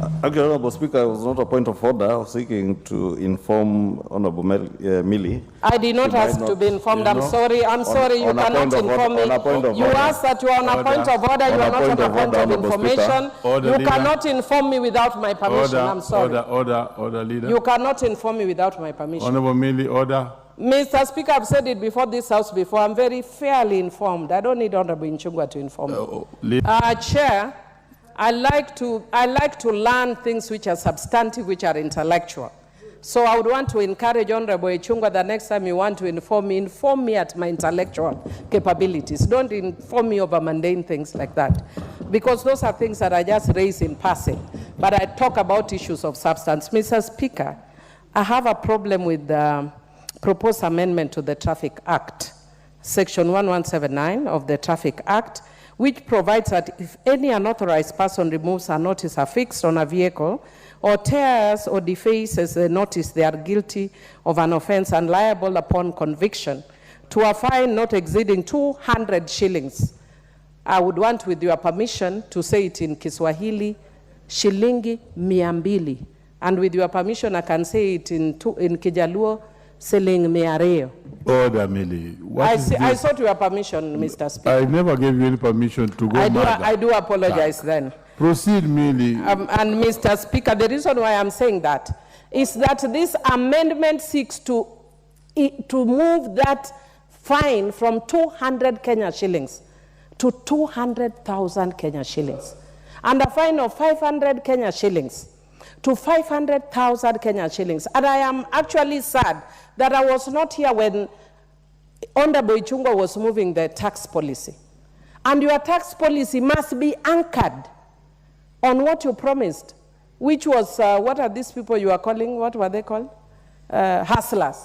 Actually, Honorable Speaker, it was not a point of order. I was seeking to inform Honorable Millie. I did not ask to be informed. I'm sorry. You cannot inform me. You asked that you are on a point of order. You are not on a point of information. You cannot inform me without my permission. I'm sorry. Order, leader. You cannot inform me without my permission. Honorable Millie, order. Mr. Speaker, I've said it before this House before. I'm very fairly informed. I don't need Honorable Nchungwa to inform me. Chair, I like to learn things which are substantive, which are intellectual. So I would want to encourage Honorable Nchungwa the next time you want to inform me at my intellectual capabilities. Don't inform me over mundane things like that. Because those are things that I just raise in passing. But I talk about issues of substance. Mr. Speaker, I have a problem with the proposed amendment to the Traffic Act, Section 1179 of the Traffic Act, which provides that if any unauthorized person removes a notice affixed on a vehicle or tears or defaces the notice, they are guilty of an offense and liable upon conviction to a fine not exceeding 200 shillings. I would want, with your permission, to say it in Kiswahili, shilingi 200. And with your permission, I can say it in Kijaluo, selling miareo. Order, Millie. I sought your permission, Mr. Speaker. I never gave you any permission to go I do apologize then. Proceed, Millie. And Mr. Speaker, the reason why I'm saying that is that this amendment seeks to move that fine from 200 Kenya shillings to 200,000 Kenya shillings. And a fine of 500 Kenya shillings to 500,000 Kenya shillings. And I am actually sad that I was not here when Honorable Nchungwa was moving the tax policy. And your tax policy must be anchored on what you promised, which was, what are these people you are calling, what were they called? Hustlers.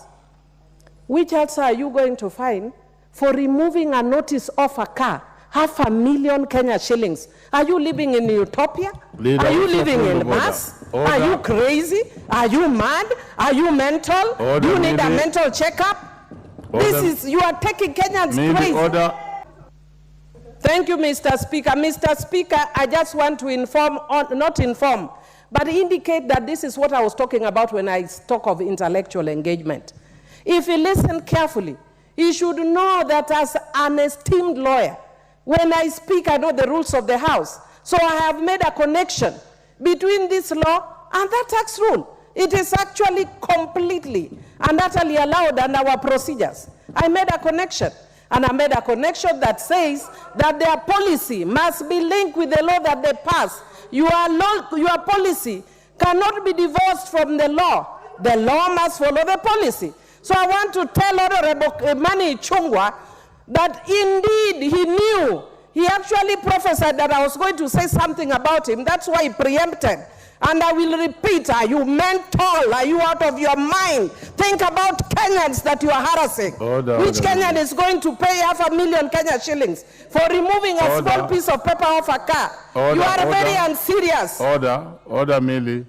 Which also are you going to fine for removing a notice off a car? 500,000 Kenya shillings. Are you living in utopia? Leader, are you living in Mars? Are you crazy? Are you mad? Are you mental? Do you need a mental checkup? You are taking Kenyans crazy. Order. Thank you, Mr. Speaker. Mr. Speaker, I just want to inform, not inform, but indicate that this is what I was talking about when I talk of intellectual engagement. If you listen carefully, you should know that as an esteemed lawyer, when I speak, I know the rules of the House. So I have made a connection between this law and that tax rule. It is actually completely and utterly allowed under our procedures. I made a connection. And I made a connection that says that their policy must be linked with the law that they pass. Your policy cannot be divorced from the law. The law must follow the policy. So I want to tell Honorable Mani Chungwa that indeed he knew. He actually prophesied that I was going to say something about him. That's why he preempted. And I will repeat, are you mental? Are you out of your mind? Think about Kenyans that you are harassing. Which Kenyan is going to pay 500,000 Kenya shillings for removing a small piece of paper off a car? You are very unserious. Order, Millie.